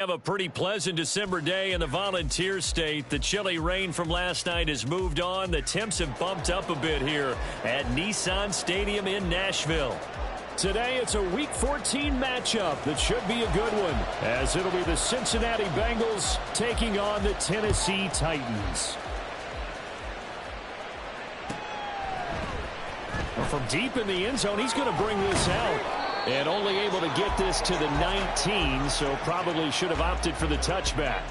Have a pretty pleasant December day in the Volunteer State. The chilly rain from last night has moved on. The temps have bumped up a bit here at Nissan Stadium in Nashville. Today it's a Week 14 matchup that should be a good one, as it'll be the Cincinnati Bengals taking on the Tennessee Titans. From deep in the end zone, he's going to bring this out. And only able to get this to the 19, so probably should have opted for the touchback.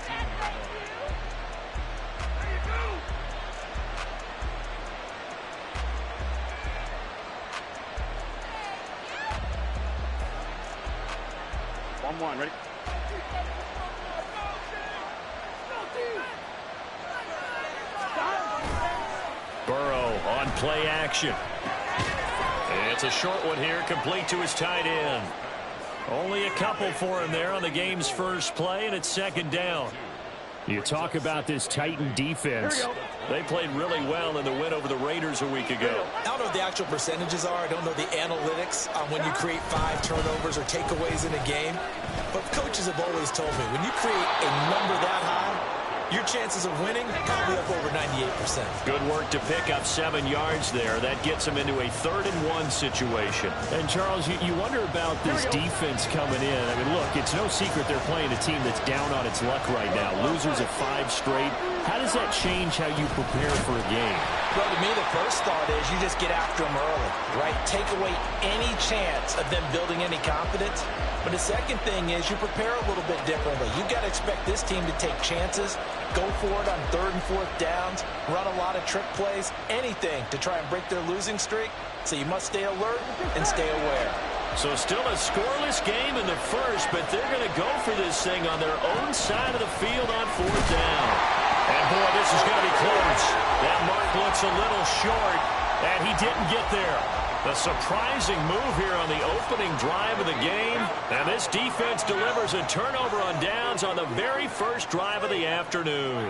One, ready? Burrow on play action. It's a short one here, complete to his tight end. Only a couple for him there on the game's first play, and it's second down. You talk about this Titan defense. They played really well in the win over the Raiders a week ago. I don't know what the actual percentages are. I don't know the analytics on when you create 5 turnovers or takeaways in a game. But coaches have always told me, when you create a number that high, your chances of winning probably up over 98%. Good work to pick up 7 yards there. That gets them into a 3rd and 1 situation. And, Charles, you wonder about this defense coming in. I mean, look, it's no secret they're playing a team that's down on its luck right now. Losers of 5 straight. How does that change how you prepare for a game? Well, to me, the first thought is you just get after them early, right? Take away any chance of them building any confidence. But the second thing is you prepare a little bit differently. You've got to expect this team to take chances, go for it on 3rd and 4th downs, run a lot of trick plays, anything to try and break their losing streak. So you must stay alert and stay aware. So still a scoreless game in the first, but they're going to go for this thing on their own side of the field on 4th down. And, boy, this is going to be close. That mark looks a little short, and he didn't get there. A surprising move here on the opening drive of the game. And this defense delivers a turnover on downs on the very first drive of the afternoon.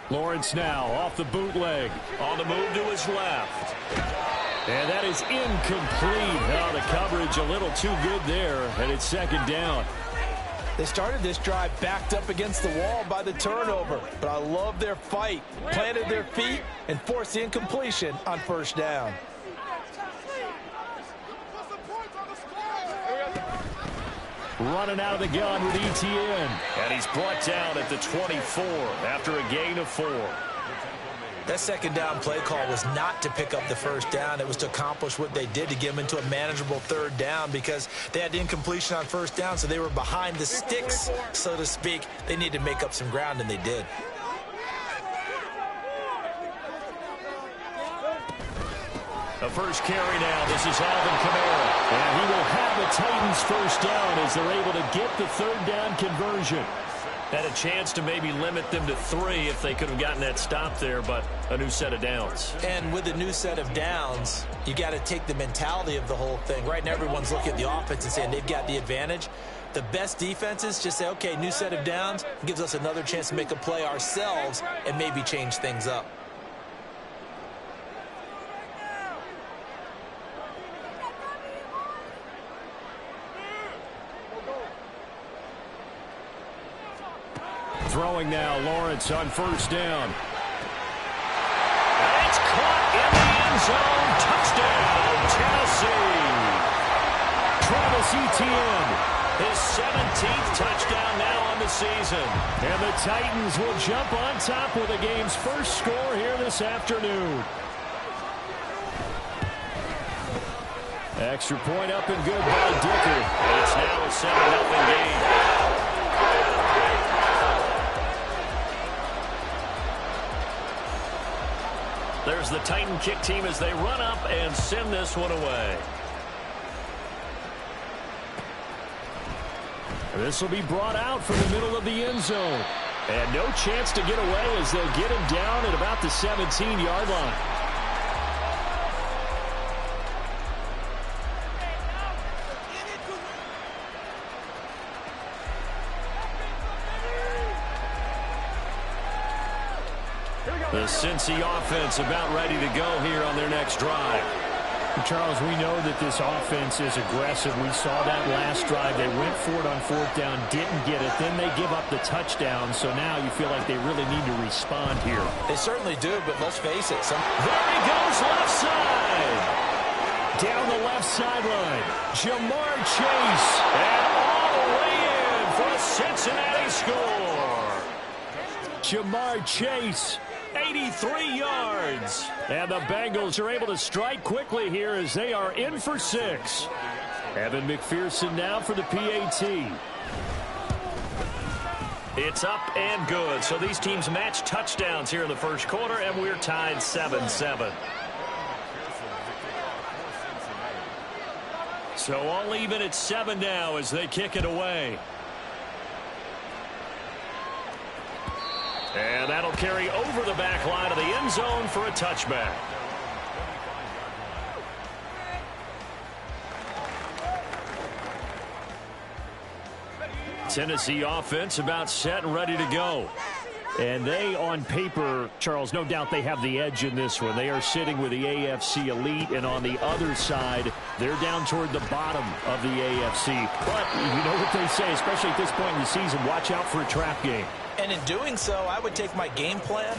Lawrence now off the bootleg. On the move to his left. And that is incomplete. Oh, the coverage a little too good there, and it's 2nd down. They started this drive backed up against the wall by the turnover, but I love their fight. Planted their feet and forced the incompletion on 1st down. Running out of the gun with ETN. And he's brought down at the 24 after a gain of 4. That 2nd down play call was not to pick up the 1st down. It was to accomplish what they did, to get them into a manageable 3rd down, because they had incompletion on 1st down, so they were behind the sticks, so to speak. They needed to make up some ground, and they did. The first carry now. This is Alvin Kamara. And he will have the Titans 1st down as they're able to get the 3rd down conversion. Had a chance to maybe limit them to 3 if they could have gotten that stop there, but a new set of downs. And with a new set of downs, you got to take the mentality of the whole thing. Right now, everyone's looking at the offense and saying they've got the advantage. The best defenses just say, okay, new set of downs gives us another chance to make a play ourselves and maybe change things up. Throwing now, Lawrence on 1st down. And it's caught in the end zone. Touchdown, Tennessee. Travis Etienne. His 17th touchdown now on the season. And the Titans will jump on top with the game's first score here this afternoon. Extra point up and good by Dicker. And it's now a 7-0 game. There's the Titan kick team as they run up and send this one away. This will be brought out from the middle of the end zone. And no chance to get away as they'll get him down at about the 17-yard line. The Cincy offense about ready to go here on their next drive. Charles, we know that this offense is aggressive. We saw that last drive. They went for it on fourth down, didn't get it. Then they give up the touchdown. So now you feel like they really need to respond here. They certainly do, but let's face it. There he goes left side. Down the left sideline. Jamar Chase. And all the way in for a Cincinnati score. Jamar Chase. 83 yards. And the Bengals are able to strike quickly here as they are in for 6. Evan McPherson now for the PAT. It's up and good. So these teams match touchdowns here in the first quarter, and we're tied 7-7. So all even at 7 now as they kick it away. And that'll carry over the back line of the end zone for a touchback. Tennessee offense about set and ready to go. And they, on paper, Charles, no doubt they have the edge in this one. They are sitting with the AFC elite, and on the other side, they're down toward the bottom of the AFC. But you know what they say, especially at this point in the season, watch out for a trap game. And in doing so, I would take my game plan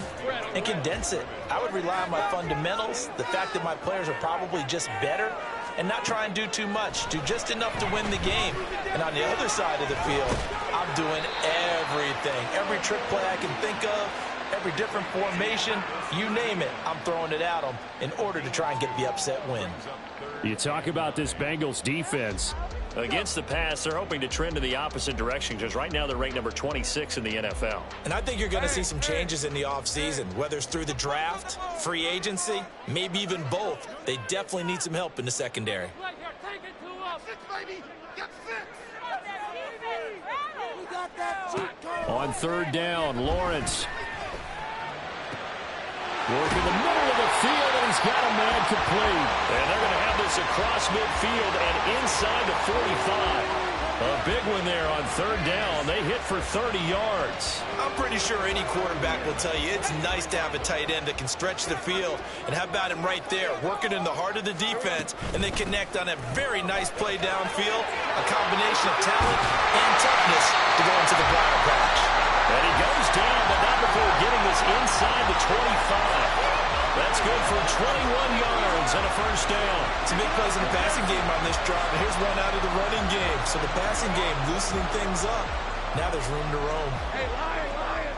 and condense it. I would rely on my fundamentals, the fact that my players are probably just better, and not try and do too much, do just enough to win the game. And on the other side of the field, I'm doing everything. Every trick play I can think of, every different formation, you name it, I'm throwing it at them in order to try and get the upset win. You talk about this Bengals defense. Against the pass, they're hoping to trend in the opposite direction because right now they're ranked number 26 in the NFL. And I think you're going to see some changes in the offseason, whether it's through the draft, free agency, maybe even both. They definitely need some help in the secondary. On third down, Lawrence. Working the middle of the field, and he's got a man complete. And they're going to have this across midfield and inside the 45. A big one there on third down. They hit for 30 yards. I'm pretty sure any quarterback will tell you it's nice to have a tight end that can stretch the field. And how about him right there, working in the heart of the defense, and they connect on a very nice play downfield, a combination of talent and toughness to go into the bladder patch. And he goes down, but not before getting this inside the 25. That's good for 21 yards and a first down. Some big plays in the passing game on this drive, and here's one out of the running game. So the passing game loosening things up. Now there's room to roam. Hey, Lion, Lion.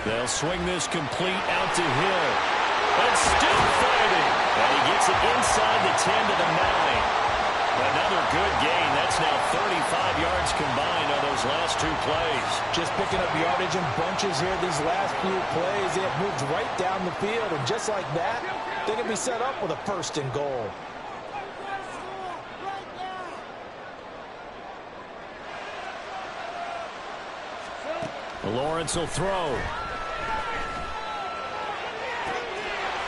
They'll swing this complete out to Hill. And still fighting. And he gets it inside the 10 to the 9. Another good gain. That's now 35 yards combined on those last two plays. Just picking up yardage in bunches here these last few plays. They have moved right down the field, and just like that, they can be set up with a first and goal. Lawrence will throw.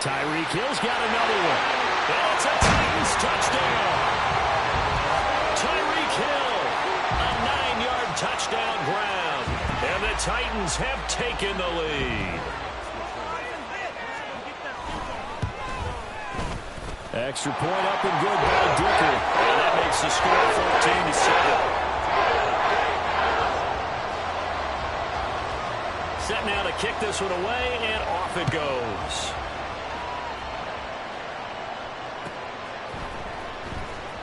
Tyreek Hill's got another one. That's a Titans touchdown. Tyreek Hill, a 9-yard touchdown ground. And the Titans have taken the lead. Extra point up and good by Dicker. And that makes the score 14-7. Set now to kick this one away, and off it goes.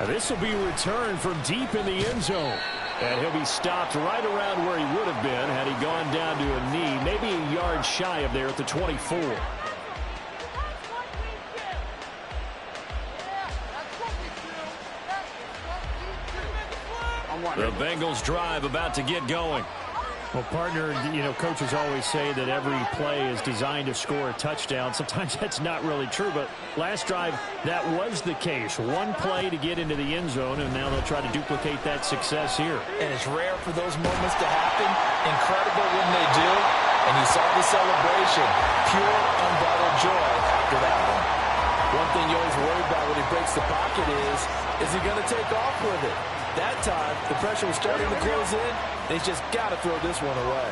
This will be returned from deep in the end zone. And he'll be stopped right around where he would have been had he gone down to a knee, maybe a yard shy of there at the 24. The Bengals drive about to get going. Well, partner, you know, coaches always say that every play is designed to score a touchdown. Sometimes that's not really true, but last drive, that was the case. One play to get into the end zone, and now they'll try to duplicate that success here. And it's rare for those moments to happen. Incredible when they do. And you saw the celebration. Pure, unbridled joy after that one. One thing you always worry about when he breaks the pocket is he going to take off with it? That time, the pressure was starting to close in, and he's just got to throw this one away.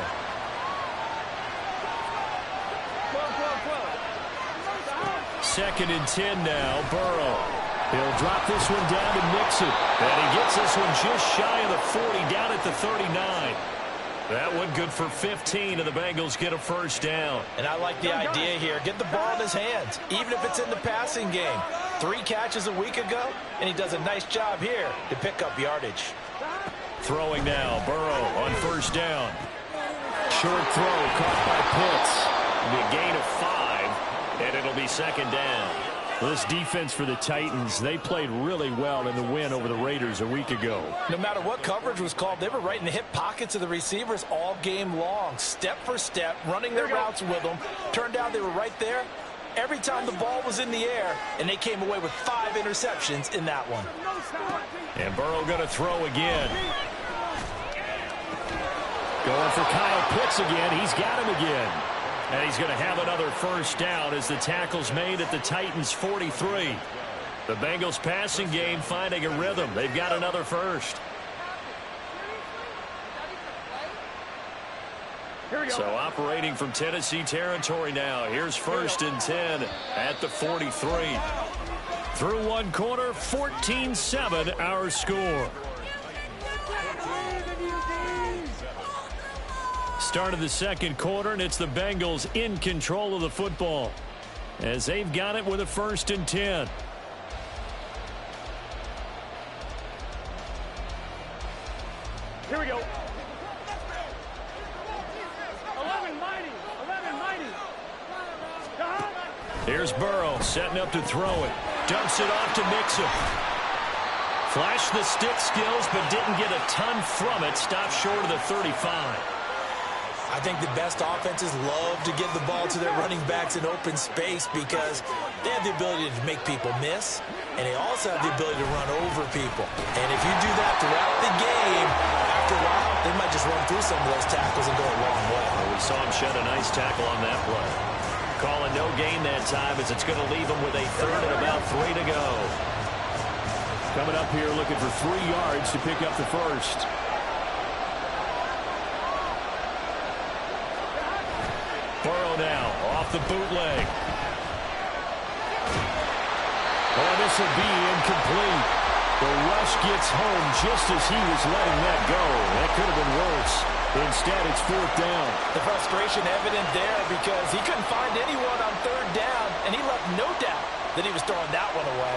2nd and 10 now. Burrow. He'll drop this one down to Mixon. And he gets this one just shy of the 40, down at the 39. That one good for 15, and the Bengals get a first down. And I like the idea here. Get the ball in his hands, even if it's in the passing game. 3 catches a week ago, and he does a nice job here to pick up yardage. Throwing now, Burrow on first down. Short throw caught by Pitts. A gain of 5, and it'll be 2nd down. This defense for the Titans, they played really well in the win over the Raiders a week ago. No matter what coverage was called, they were right in the hip pockets of the receivers all game long. Step for step, running their routes with them. Turned out they were right there every time the ball was in the air, and they came away with 5 interceptions in that one. And Burrow going to throw again. Going for Kyle Pitts again. He's got him again. And he's going to have another first down as the tackle's made at the Titans' 43. The Bengals passing game finding a rhythm. They've got another first. So operating from Tennessee territory now. Here's 1st and 10 at the 43. Through one quarter, 14-7 our score. Start of the 2nd quarter, and it's the Bengals in control of the football as they've got it with a 1st and 10. Here we go. 11 mighty. Here's Burrow setting up to throw it. Dumps it off to Mixon. Flashed the stick skills, but didn't get a ton from it. Stopped short of the 35. I think the best offenses love to give the ball to their running backs in open space because they have the ability to make people miss, and they also have the ability to run over people. And if you do that throughout the game, after a while, they might just run through some of those tackles and go a long way. Well, we saw him shed a nice tackle on that play. Calling no gain that time as it's going to leave him with a 3rd and about 3 to go. Coming up here looking for 3 yards to pick up the first. Burrow now off the bootleg. Oh, this will be incomplete. The rush gets home just as he was letting that go. That could have been worse. Instead, it's 4th down. The frustration evident there because he couldn't find anyone on 3rd down, and he left no doubt that he was throwing that one away.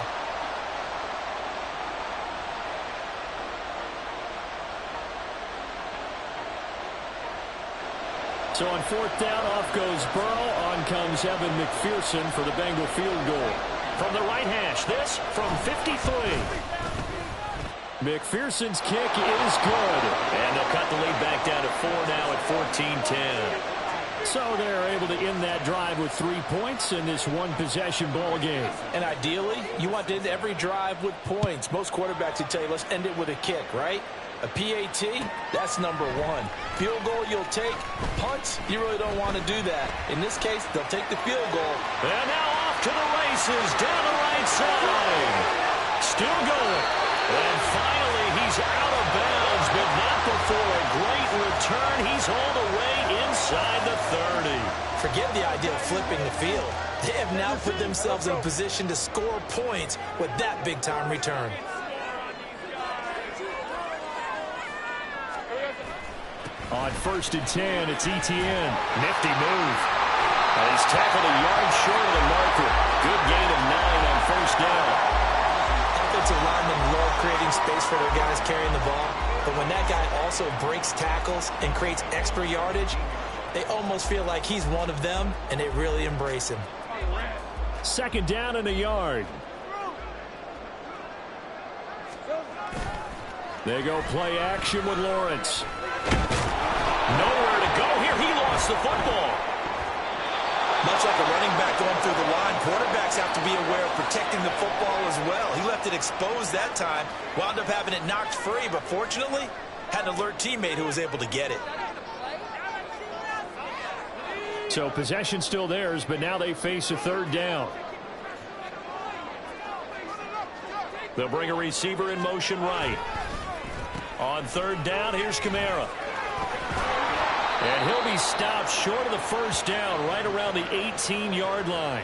So on 4th down, off goes Burrow. On comes Evan McPherson for the Bengal field goal. From the right hash, this from 53. McPherson's kick is good. And they'll cut the lead back down to 4 now at 14-10. So they're able to end that drive with 3 points in this one-possession ball game. And ideally, you want to end every drive with points. Most quarterbacks would tell you, let's end it with a kick, right? A PAT, that's number 1. Field goal you'll take. Punts, you really don't want to do that. In this case, they'll take the field goal. And now off to the races down the right side. Still going. And finally, he's out of bounds, but not before a great return. He's hauled away inside the 30. Forget the idea of flipping the field. They have now put themselves in a position to score points with that big-time return. On 1st and 10, it's Etienne. Nifty move. And he's tackled a yard short of the marker. Good gain of 9 on 1st down. Offensive linemen love creating space for their guys carrying the ball. But when that guy also breaks tackles and creates extra yardage, they almost feel like he's one of them, and they really embrace him. 2nd down and a yard. They go play action with Lawrence. Nowhere to go here. He lost the football. Much like a running back going through the line, quarterbacks have to be aware of protecting the football as well. He left it exposed that time, wound up having it knocked free, but fortunately, had an alert teammate who was able to get it. So possession still theirs, but now they face a 3rd down. They'll bring a receiver in motion right. On 3rd down, here's Kamara. And he'll be stopped short of the 1st down, right around the 18-yard line.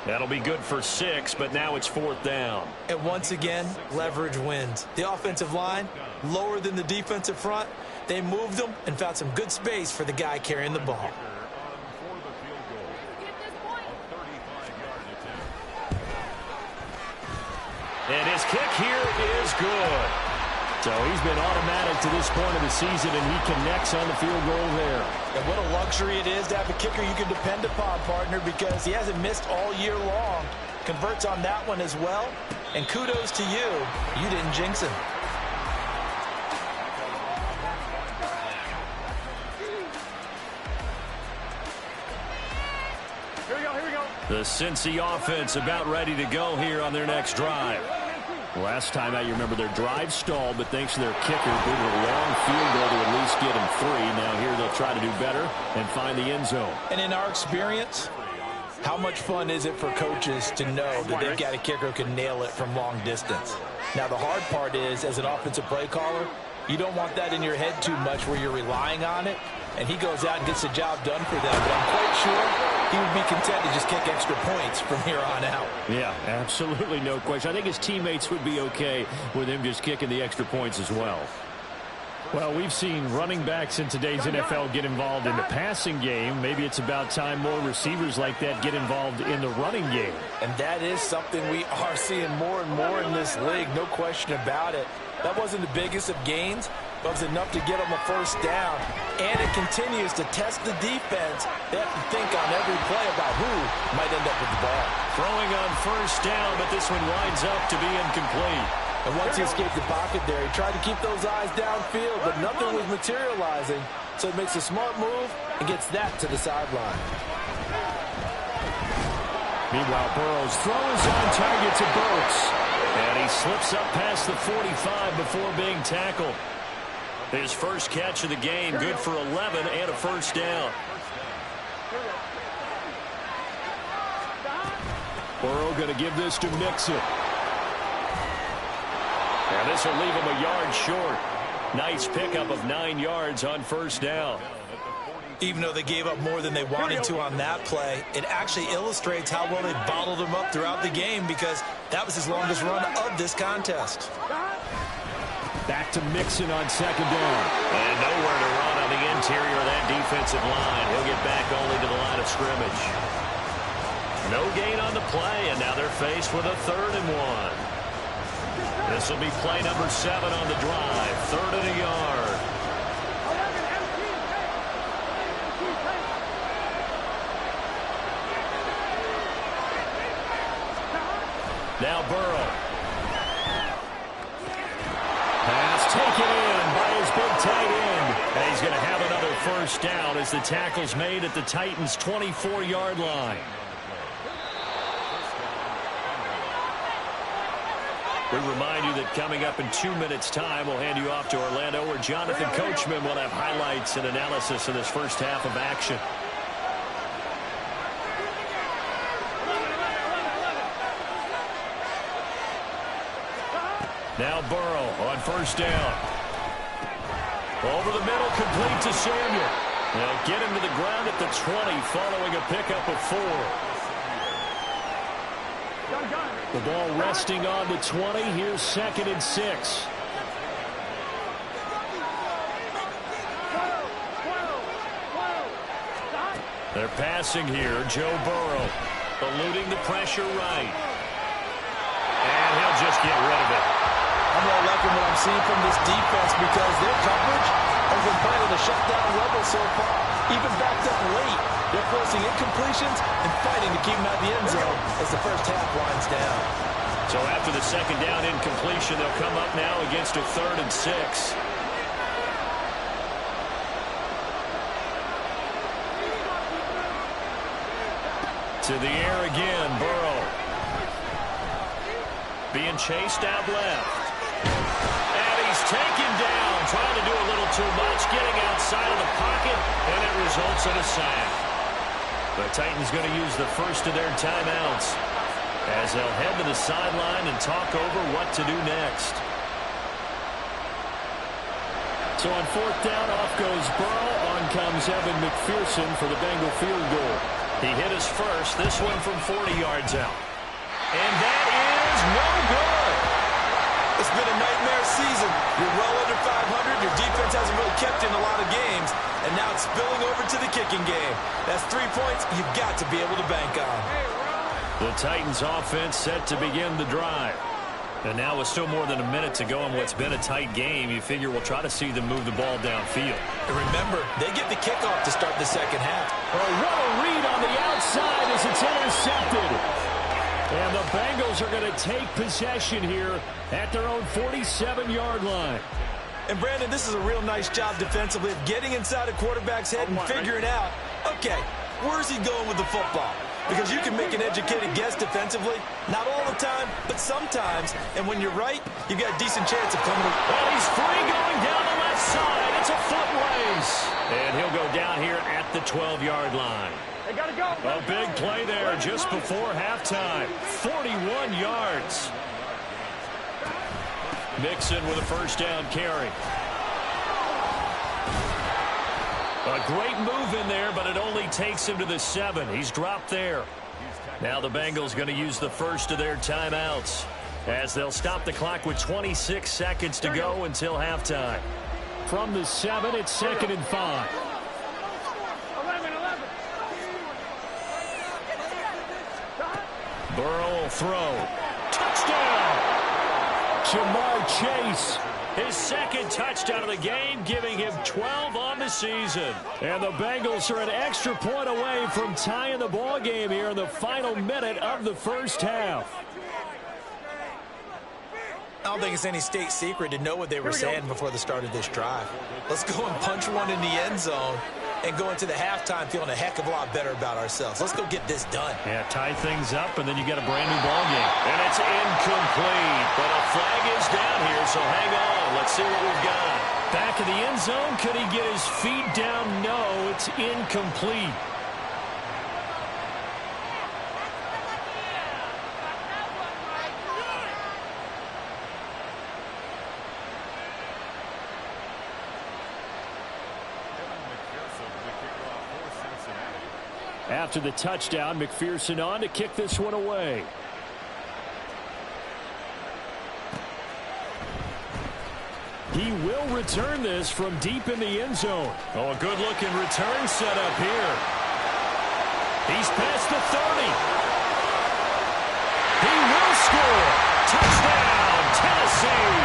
That'll be good for 6, but now it's 4th down. And once again, leverage wins. The offensive line, lower than the defensive front. They moved them and found some good space for the guy carrying the ball. And his kick here is good. So he's been automatic to this point of the season, and he connects on the field goal there. And what a luxury it is to have a kicker you can depend upon, partner, because he hasn't missed all year long. Converts on that one as well. And kudos to you. You didn't jinx him. Here we go, here we go. The Cincy offense about ready to go here on their next drive. Last time out, you remember their drive stalled, but thanks to their kicker, they did a long field goal to at least get him 3. Now here they'll try to do better and find the end zone. And in our experience, how much fun is it for coaches to know that they've got a kicker who can nail it from long distance? Now, the hard part is, as an offensive play caller, you don't want that in your head too much where you're relying on it, and he goes out and gets the job done for them. But I'm quite sure he would be content to just kick extra points from here on out. Yeah, absolutely no question. I think his teammates would be okay with him just kicking the extra points as well. Well, we've seen running backs in today's NFL get involved in the passing game. Maybe it's about time more receivers like that get involved in the running game. And that is something we are seeing more and more in this league, no question about it. That wasn't the biggest of gains, but it was enough to get them a first down. And it continues to test the defense. They have to think on every play about who might end up with the ball. Throwing on first down, but this one winds up to be incomplete. And once he escaped the pocket there, he tried to keep those eyes downfield, but nothing was materializing. So he makes a smart move and gets that to the sideline. Meanwhile, Burrow's throw is on target to Burks. And he slips up past the 45 before being tackled. His first catch of the game, good for 11 and a first down. Burrow going to give this to Mixon. And this will leave him a yard short. Nice pickup of 9 yards on first down. Even though they gave up more than they wanted to on that play, it actually illustrates how well they bottled him up throughout the game, because that was his longest run of this contest. Back to Mixon on second down. And nowhere to run on the interior of that defensive line. He'll get back only to the line of scrimmage. No gain on the play, and now they're faced with a 3rd and 1. This will be play number 7 on the drive. 3rd and a yard. Now Burrow. Pass taken in by his big tight end. And he's going to have another first down as the tackle's made at the Titans' 24-yard line. We remind you that coming up in 2 minutes' time, we'll hand you off to Orlando, where Jonathan Coachman will have highlights and analysis of this first half of action. Now Burrow on first down. Over the middle, complete to Samuel. They'll get him to the ground at the 20, following a pickup of 4. The ball resting on the 20. Here's 2nd and 6. They're passing here. Joe Burrow eluding the pressure right. And he'll just get rid of it. I'm really liking what I'm seeing from this defense, because their coverage has been playing the shutdown level so far. Even backed up late, they're forcing incompletions and fighting to keep them out of the end zone as the first half winds down. So after the second down incompletion, they'll come up now against a 3rd and 6. To the air again, Burrow. Being chased out left. And he's taken down, trying to do a little too much, getting outside of the pocket, and it results in a sack. The Titans going to use the first of their timeouts as they'll head to the sideline and talk over what to do next. So on 4th down, off goes Burrow. On comes Evan McPherson for the Bengal field goal. He hit his first, this one from 40 yards out. And that is no good. It's been a nightmare season. You're well under 500. Your defense hasn't really kept you in a lot of games. And now it's spilling over to the kicking game. That's 3 points you've got to be able to bank on. The Titans offense set to begin the drive. And now with still more than a minute to go in what's been a tight game, you figure we'll try to see them move the ball downfield. And remember, they get the kickoff to start the second half. Oh, what a read on the outside as it's intercepted. And the Bengals are going to take possession here at their own 47-yard line. And, Brandon, this is a real nice job defensively of getting inside a quarterback's head and figuring out, okay, where's he going with the football? Because you can make an educated guess defensively. Not all the time, but sometimes. And when you're right, you've got a decent chance of coming. Well, he's free going down the left side. It's a foot race. And he'll go down here at the 12-yard line. They got to go. A big play there just before halftime. 41 yards. Mixon with a first down carry. A great move in there, but it only takes him to the 7. He's dropped there. Now the Bengals going to use the first of their timeouts as they'll stop the clock with 26 seconds to go until halftime. From the 7, it's 2nd and 5. 11. Burrow will throw. Touchdown! Jamar Chase. His second touchdown of the game, giving him 12 on the season. And the Bengals are an extra point away from tying the ball game here in the final minute of the first half. I don't think it's any state secret to know what they were saying before the start of this drive. Let's go and punch one in the end zone and go into the halftime feeling a heck of a lot better about ourselves. Let's go get this done. Yeah, tie things up, and then you got a brand new ball game. And it's incomplete, but a flag is down here, so hang on. Let's see what we've got. Back in the end zone, could he get his feet down? No, it's incomplete. After the touchdown, McPherson on to kick this one away. He will return this from deep in the end zone. Oh, a good-looking return set up here. He's past the 30. He will score. Touchdown, Tennessee.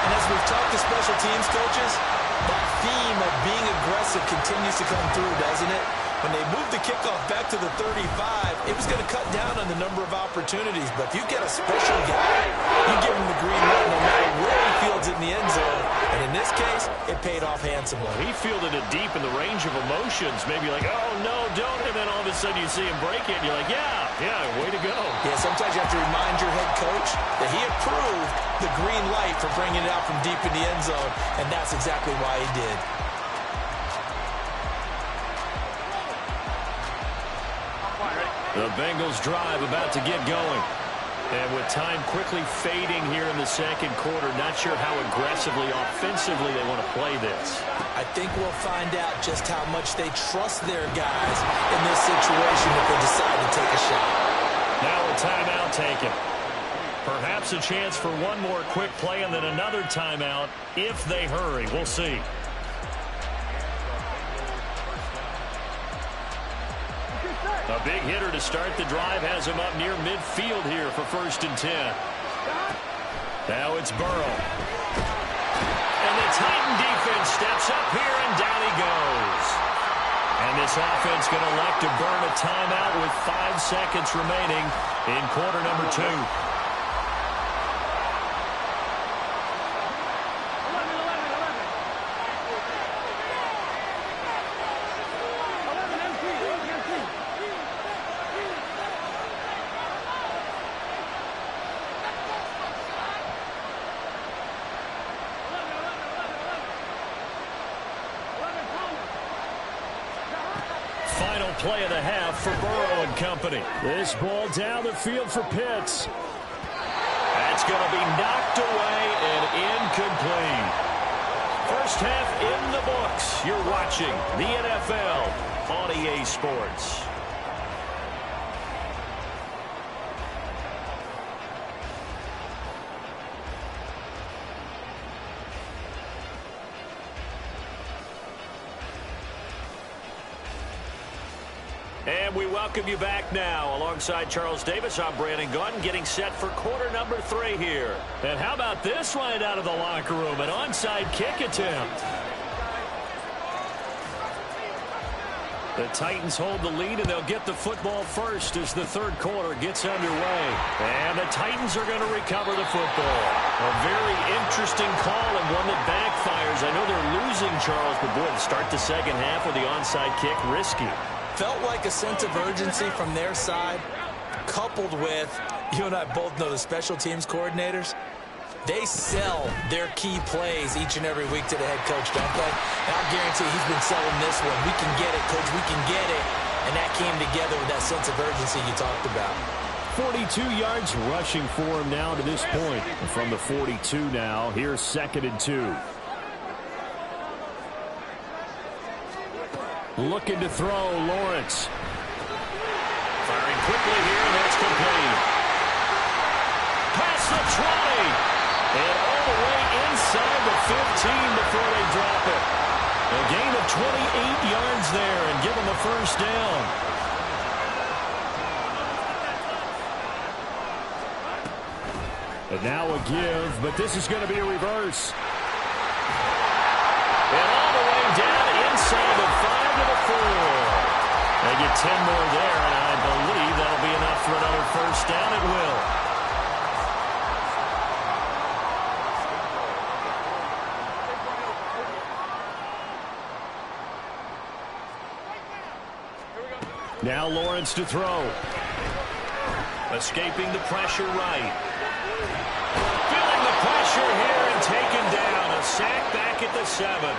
And as we've talked to special teams coaches, that theme of being aggressive continues to come through, doesn't it? When they moved the kickoff back to the 35, it was going to cut down on the number of opportunities. But if you get a special guy, you give him the green light no matter where he fields it in the end zone. And in this case, it paid off handsomely. He fielded it deep in the range of emotions. Maybe like, oh, no, don't. And then all of a sudden you see him break it, and you're like, yeah, way to go. Yeah, sometimes you have to remind your head coach that he approved the green light for bringing it out from deep in the end zone. And that's exactly why he did. The Bengals drive about to get going. And with time quickly fading here in the second quarter, not sure how aggressively, offensively they want to play this. I think we'll find out just how much they trust their guys in this situation if they decide to take a shot. Now a timeout taken. Perhaps a chance for one more quick play and then another timeout if they hurry. We'll see. A big hitter to start the drive has him up near midfield here for 1st and 10. Now it's Burrow. And the Titan defense steps up here, and down he goes. And this offense going to elect to burn a timeout with 5 seconds remaining in quarter number 2. Final play of the half for Burrow and company. This ball down the field for Pitts. That's going to be knocked away and incomplete. First half in the books. You're watching the NFL on EA Sports. And we welcome you back now. Alongside Charles Davis, I'm Brandon Gaudin, getting set for quarter number 3 here. And how about this right out of the locker room? An onside kick attempt. The Titans hold the lead, and they'll get the football first as the third quarter gets underway. And the Titans are going to recover the football. A very interesting call and one that backfires. I know they're losing, Charles, but boy, to start the second half with the onside kick, risky. Felt like a sense of urgency from their side, coupled with, you and I both know the special teams coordinators, they sell their key plays each and every week to the head coach, don't they? And I guarantee he's been selling this one. We can get it, coach, we can get it. And that came together with that sense of urgency you talked about. 42 yards rushing for him now to this point. From the 42 now, here's 2nd and 2. Looking to throw, Lawrence. Firing quickly here, and that's complete. Past the 20. And all the way inside the 15 before they drop it. A gain of 28 yards there and give them the first down. And now a give, but this is going to be a reverse. And all the way down inside the 5 to the 4. They get 10 more there, and I believe that'll be enough for another first down. It will. Now Lawrence to throw. Escaping the pressure right. Feeling the pressure here and taken down. A sack back at the 7.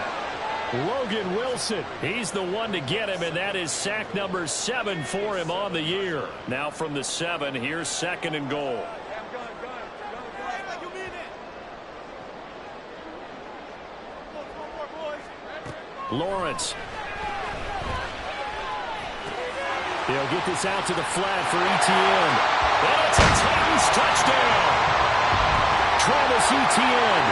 Logan Wilson. He's the one to get him, and that is sack number 7 for him on the year. Now from the 7, here's 2nd and goal. Lawrence. He'll get this out to the flat for Etienne. And it's a Titans touchdown. Travis Etienne.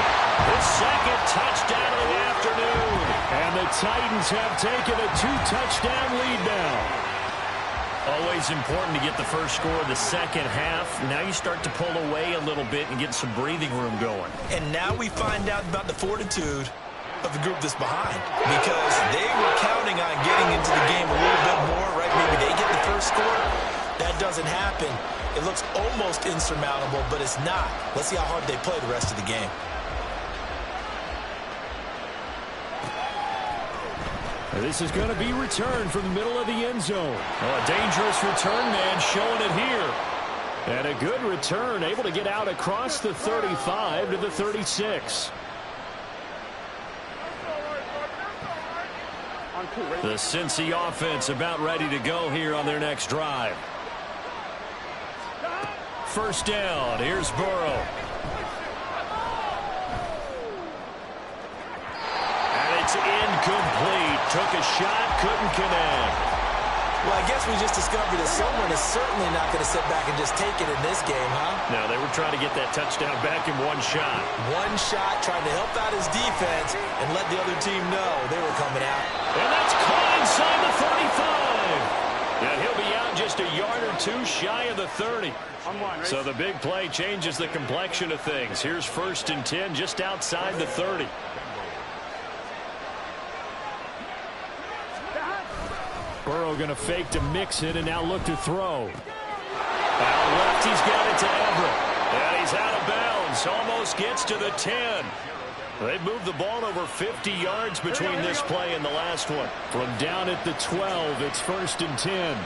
His 2nd touchdown of the afternoon. And the Titans have taken a 2-touchdown lead now. Always important to get the first score of the second half. Now you start to pull away a little bit and get some breathing room going. And now we find out about the fortitude of the group that's behind, because they were counting on getting into the game a little bit more, right? Maybe they get the first score. That doesn't happen. It looks almost insurmountable, but it's not. Let's see how hard they play the rest of the game. This is going to be returned from the middle of the end zone. Oh, a dangerous return man showing it here. And a good return, able to get out across the 35 to the 36. The Cincy offense about ready to go here on their next drive. First down. Here's Burrow. And it's incomplete. Took a shot, couldn't connect. Well, I guess we just discovered that someone is certainly not going to sit back and just take it in this game, huh? No, they were trying to get that touchdown back in one shot. One shot, trying to help out his defense and let the other team know they were coming out. And that's caught inside the 35. And he'll be out just a yard or two shy of the 30. So the big play changes the complexion of things. Here's 1st and 10 just outside the 30. Burrow going to fake to mix it and now look to throw. Out left, he's got it to Everett. And he's out of bounds. Almost gets to the 10. They moved the ball over 50 yards between this play and the last one. From down at the 12, it's 1st and 10.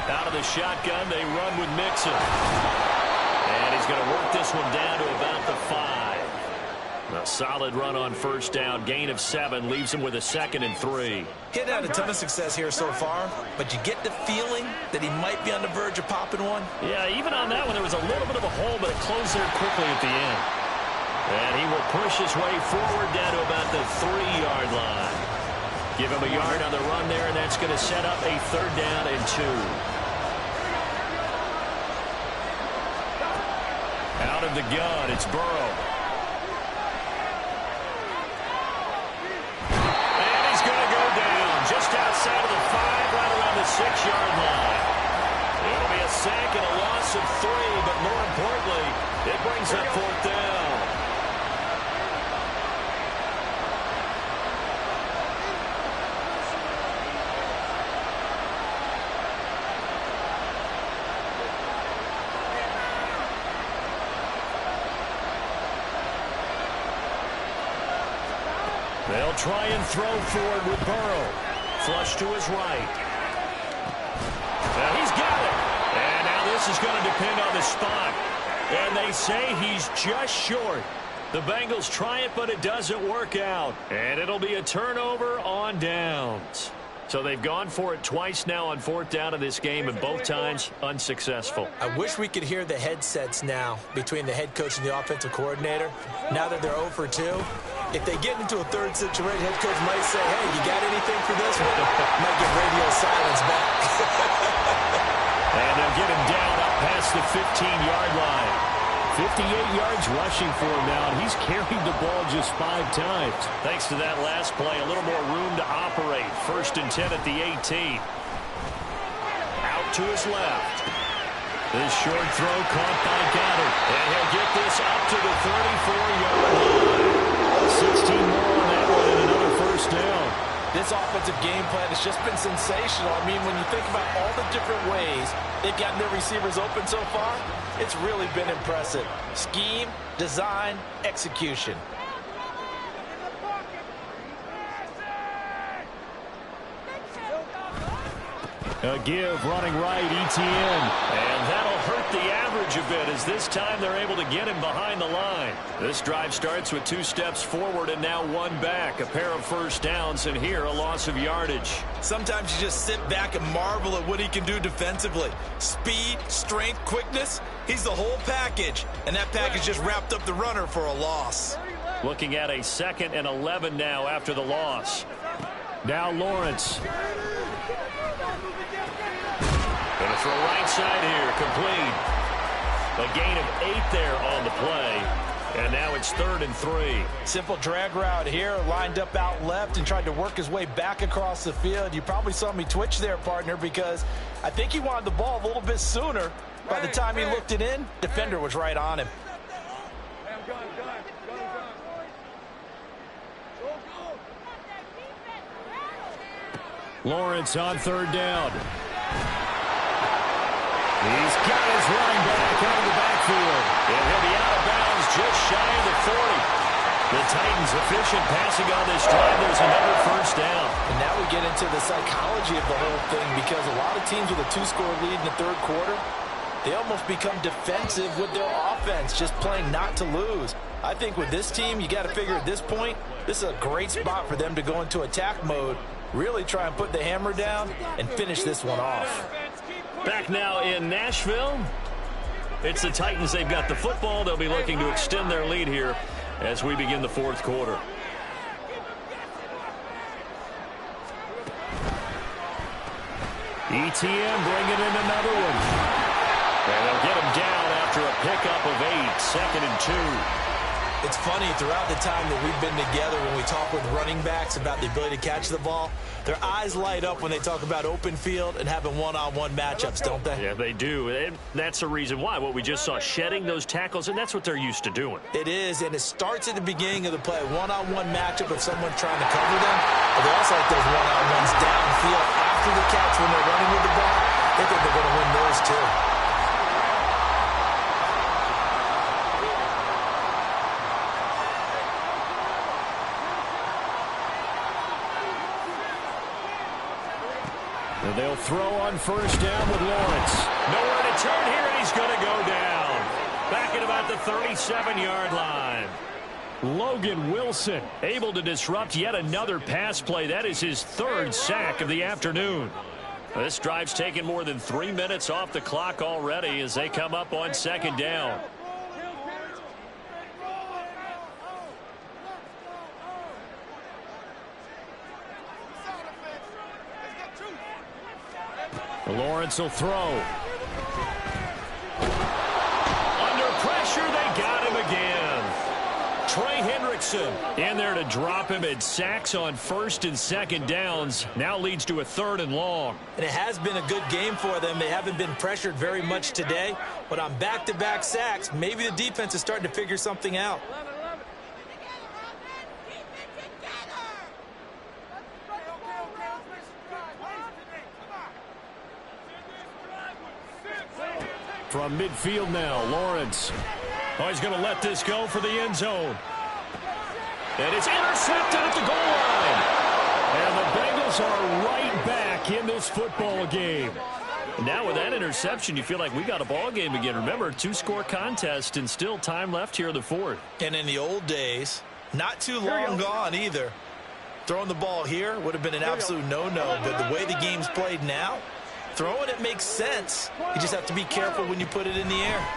Out of the shotgun, they run with Mixon. And he's going to work this one down to about the 5. A solid run on first down. Gain of 7 leaves him with a 2nd and 3. He hadn't had a ton of success here so far, but you get the feeling that he might be on the verge of popping one. Yeah, even on that one, there was a little bit of a hole, but it closed there quickly at the end. And he will push his way forward down to about the 3-yard line. Give him a yard on the run there, and that's going to set up a 3rd down and 2. Out of the gun, it's Burrow. And he's going to go down just outside of the 5, right around the 6-yard line. It'll be a sack and a loss of 3, but more importantly, it brings up 4th down. They'll try and throw forward with Burrow. Flush to his right. He's got it. And now this is going to depend on the spot. And they say he's just short. The Bengals try it, but it doesn't work out. And it'll be a turnover on downs. So they've gone for it twice now on 4th down in this game, and both times unsuccessful. I wish we could hear the headsets now between the head coach and the offensive coordinator. Now that they're 0 for 2, if they get into a 3rd situation, head coach might say, hey, you got anything for this one? Might get radio silence back. And they'll get him down up past the 15-yard line. 58 yards rushing for him now, and he's carried the ball just 5 times. Thanks to that last play, a little more room to operate. 1st and 10 at the 18. Out to his left. This short throw caught by Goddard. And he'll get this up to the 34-yard line. 16 more on that one and another 1st down. This offensive game plan has just been sensational. I mean, when you think about all the different ways they've gotten their receivers open so far, it's really been impressive. Scheme, design, execution. A give running right, Etienne. And that'll hurt the average a bit as this time they're able to get him behind the line. This drive starts with 2 steps forward and now 1 back. A pair of 1st downs, and here a loss of yardage. Sometimes you just sit back and marvel at what he can do defensively. Speed, strength, quickness, he's the whole package. And that package just wrapped up the runner for a loss. Looking at a 2nd and 11 now after the loss. Now Lawrence. Going to throw right side here, complete. A gain of 8 there on the play. And now it's 3rd and 3. Simple drag route here, lined up out left and tried to work his way back across the field. You probably saw me twitch there, partner, because I think he wanted the ball a little bit sooner. By the time he looked it in, defender was right on him. Lawrence on 3rd down. He's got his running back out of the backfield. And he'll be out of bounds just shy of the 40. The Titans efficient passing on this drive. There's another 1st down. And now we get into the psychology of the whole thing, because a lot of teams with a 2-score lead in the 3rd quarter, they almost become defensive with their offense, just playing not to lose. I think with this team, you got to figure at this point, this is a great spot for them to go into attack mode, really try and put the hammer down and finish this one off. Back now in Nashville. It's the Titans. They've got the football. They'll be looking to extend their lead here as we begin the 4th quarter. Etienne bringing in another one. And they'll get him down after a pickup of 8. 2nd and 2. It's funny, throughout the time that we've been together, when we talk with running backs about the ability to catch the ball, their eyes light up when they talk about open field and having one-on-one matchups, don't they? Yeah, they do. And that's the reason why. What we just saw, shedding those tackles, and that's what they're used to doing. It is, and it starts at the beginning of the play. One-on-one matchup of someone trying to cover them, but they also like those one-on-ones downfield after the catch when they're running with the ball. They think they're going to win those too. And they'll throw on 1st down with Lawrence. Nowhere to turn here, and he's going to go down. Back at about the 37-yard line. Logan Wilson able to disrupt yet another pass play. That is his 3rd sack of the afternoon. This drive's taken more than 3 minutes off the clock already as they come up on 2nd down. Lawrence will throw. Under pressure, they got him again. Trey Hendrickson in there to drop him at sacks on first and second downs. Now leads to a 3rd and long. And it has been a good game for them. They haven't been pressured very much today. But on back-to-back sacks, maybe the defense is starting to figure something out. From midfield now, Lawrence. Oh, he's going to let this go for the end zone. And it's intercepted at the goal line. And the Bengals are right back in this football game. Now with that interception, you feel like we got a ball game again. Remember, 2-score contest and still time left here in the 4th. And in the old days, not too long gone either. Throwing the ball here would have been an absolute no-no. But the way the game's played now, throwing it makes sense. You just have to be careful when you put it in the air.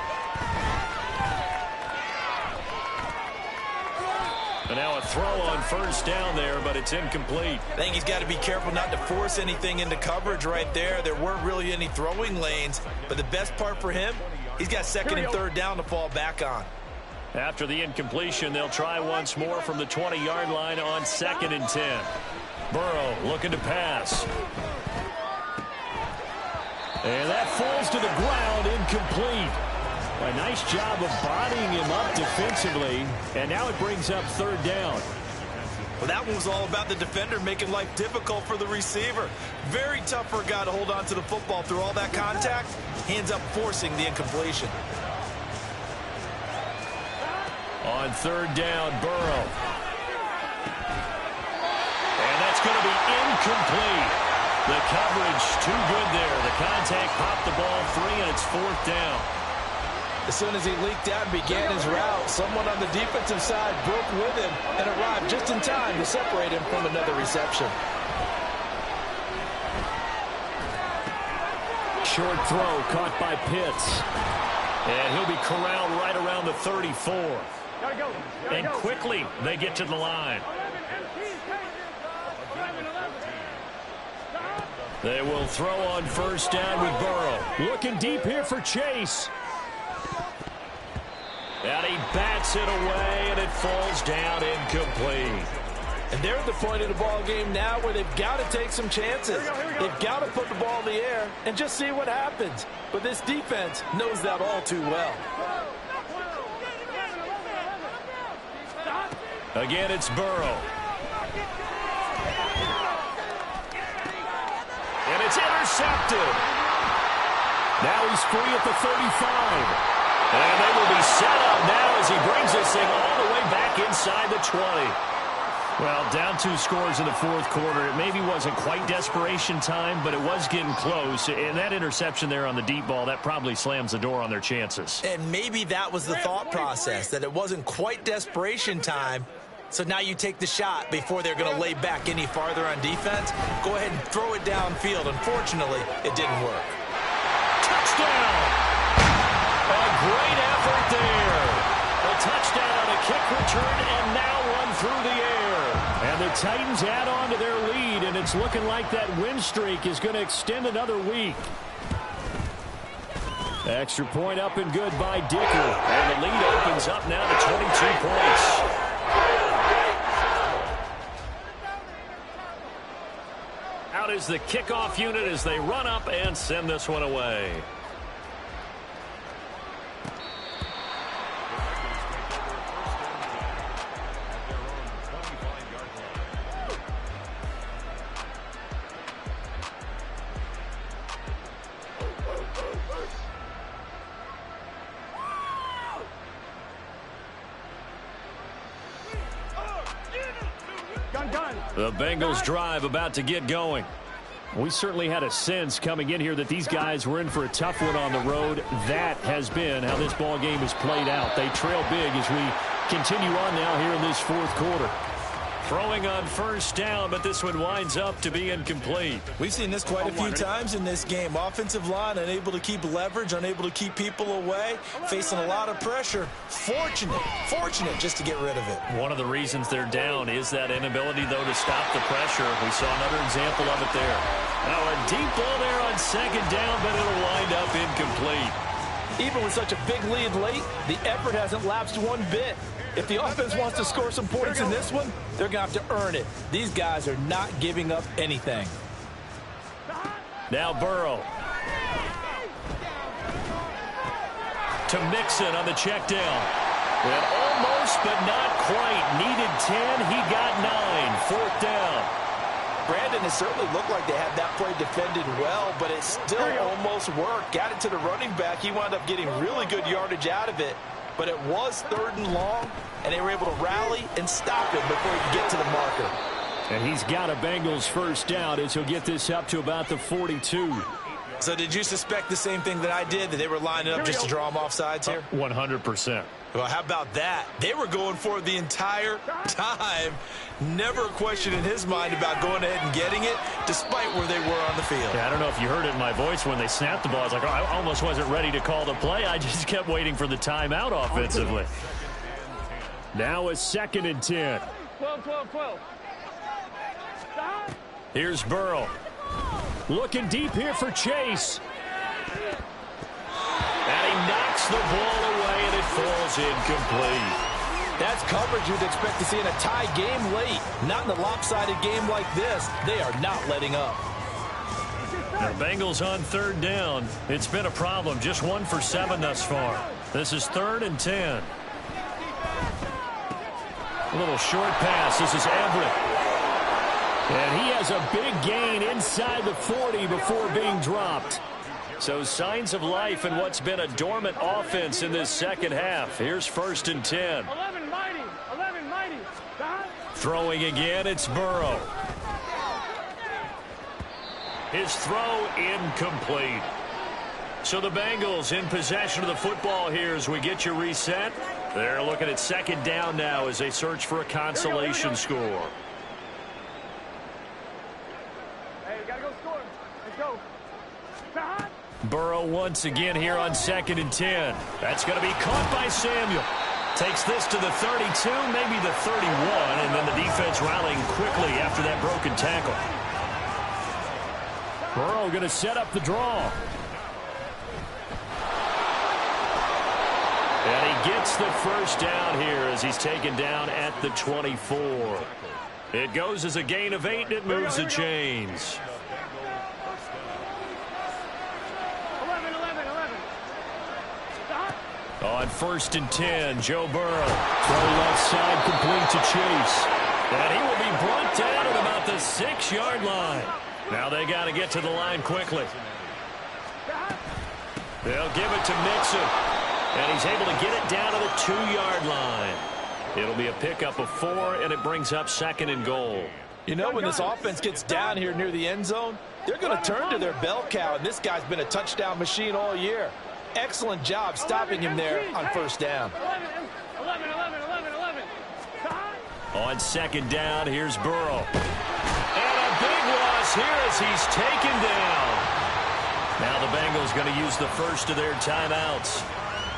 And now a throw on first down there, but it's incomplete. I think he's got to be careful not to force anything into coverage right there. There weren't really any throwing lanes. But the best part for him, he's got 2nd and 3rd down to fall back on. After the incompletion, they'll try once more from the 20-yard line on 2nd and 10. Burrow looking to pass. And that falls to the ground, incomplete. A nice job of bodying him up defensively, and now it brings up 3rd down. Well, that one was all about the defender making life difficult for the receiver. Very tough for a guy to hold on to the football through all that contact. Hands up forcing the incompletion. On 3rd down, Burrow. And that's going to be incomplete. The coverage too good there. The contact popped the ball free, and it's 4th down. As soon as he leaked out and began his route, someone on the defensive side broke with him and arrived just in time to separate him from another reception. Short throw caught by Pitts. And he'll be corralled right around the 34. And quickly they get to the line. They will throw on first down with Burrow. Looking deep here for Chase. And he bats it away, and it falls down incomplete. And they're at the point of the ball game now where they've got to take some chances. They've got to put the ball in the air and just see what happens. But this defense knows that all too well. Again, it's Burrow. And it's intercepted. Now he's free at the 35. And they will be set up now as he brings this thing all the way back inside the 20. Well, down 2 scores in the 4th quarter. It maybe wasn't quite desperation time, but it was getting close. And that interception there on the deep ball, that probably slams the door on their chances. And maybe that was the thought process, that it wasn't quite desperation time. So now you take the shot before they're going to lay back any farther on defense. Go ahead and throw it downfield. Unfortunately, it didn't work. Touchdown! A great effort there. A touchdown, a kick return, and now one through the air. And the Titans add on to their lead, and it's looking like that win streak is going to extend another week. Extra point up and good by Dicker. And the lead opens up now to 22 points. Out is the kickoff unit as they run up and send this one away. The Bengals drive about to get going. We certainly had a sense coming in here that these guys were in for a tough one on the road. That has been how this ball game has played out. They trail big as we continue on now here in this 4th quarter. Throwing on first down, but this one winds up to be incomplete. We've seen this quite a few times in this game. Offensive line unable to keep leverage, unable to keep people away, facing a lot of pressure. Fortunate just to get rid of it. One of the reasons they're down is that inability, though, to stop the pressure. We saw another example of it there. Now a deep ball there on second down, but it'll wind up incomplete. Even with such a big lead late, the effort hasn't lapsed one bit. If the offense wants to score some points in this one, they're going to have to earn it. These guys are not giving up anything. Now Burrow. To Mixon on the check down. And almost, but not quite. Needed 10. He got 9. 4th down. Brandon, it certainly looked like they had that play defended well, but it still almost worked. Got it to the running back. He wound up getting really good yardage out of it. But it was 3rd and long, and they were able to rally and stop him before he could get to the marker. And he's got a Bengals first down as he'll get this up to about the 42. So did you suspect the same thing that I did, that they were lining up just to draw him off sides here? 100%. Well, how about that? They were going for it the entire time. Never a question in his mind about going ahead and getting it, despite where they were on the field. Yeah, I don't know if you heard it in my voice when they snapped the ball. I was like, oh, I almost wasn't ready to call the play. I just kept waiting for the timeout offensively. Now a 2nd and 10. 12. Here's Burrow. Looking deep here for Chase. And he knocks the ball away, and it falls incomplete. That's coverage you'd expect to see in a tie game late. Not in a lopsided game like this. They are not letting up. The Bengals on 3rd down. It's been a problem. Just 1 for 7 thus far. This is 3rd and 10. A little short pass. This is Everett. And he has a big gain inside the 40 before being dropped. So signs of life in what's been a dormant offense in this second half. Here's 1st and 10. 11 mighty. Throwing again, it's Burrow. His throw incomplete. So the Bengals in possession of the football here as we get you reset. They're looking at 2nd down now as they search for a consolation score. Hey, we gotta go score. Let's go. Burrow once again here on 2nd and 10. That's going to be caught by Samuel. Takes this to the 32, maybe the 31, and then the defense rallying quickly after that broken tackle. Burrow going to set up the draw. And he gets the first down here as he's taken down at the 24. It goes as a gain of 8, and it moves the chains. 11. On 1st and 10, Joe Burrow. Throw left side complete to Chase. And he will be brought down at about the 6-yard line. Now they got to get to the line quickly. They'll give it to Mixon. And he's able to get it down to the 2-yard line. It'll be a pickup of 4, and it brings up 2nd and goal. You know, when this offense gets down here near the end zone, they're going to turn to their bell cow, and this guy's been a touchdown machine all year. Excellent job stopping him there on 1st down. 11. On 2nd down, here's Burrow. And a big loss here as he's taken down. Now the Bengals going to use the first of their timeouts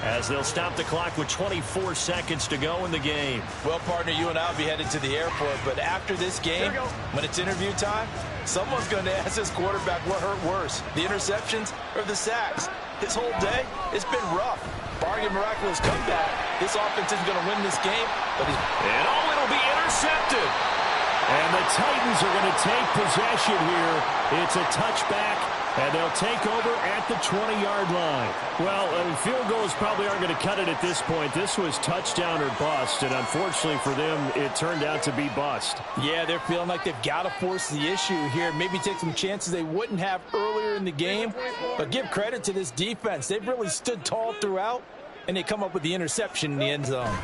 as they'll stop the clock with 24 seconds to go in the game. Well, partner, you and I will be headed to the airport, but after this game, when it's interview time, someone's going to ask this quarterback what hurt worse, the interceptions or the sacks. This whole day, it's been rough. Barring a miraculous comeback, this offense isn't going to win this game. And it'll be intercepted. And the Titans are going to take possession here. It's a touchback, and they'll take over at the 20-yard line. Well, field goals probably aren't going to cut it at this point. This was touchdown or bust, and unfortunately for them, it turned out to be bust. Yeah, they're feeling like they've got to force the issue here. Maybe take some chances they wouldn't have earlier in the game. But give credit to this defense. They've really stood tall throughout, and they come up with the interception in the end zone.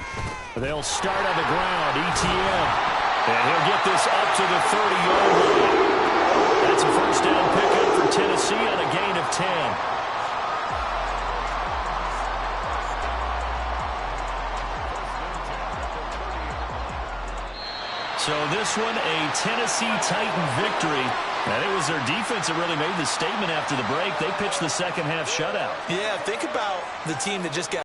They'll start on the ground, ETN. And he'll get this up to the 30-yard line. That's a first down pickup for Tennessee on a gain of 10. So this one, a Tennessee Titan victory. And it was their defense that really made the statement after the break. They pitched the second half shutout. Yeah, think about the team that just got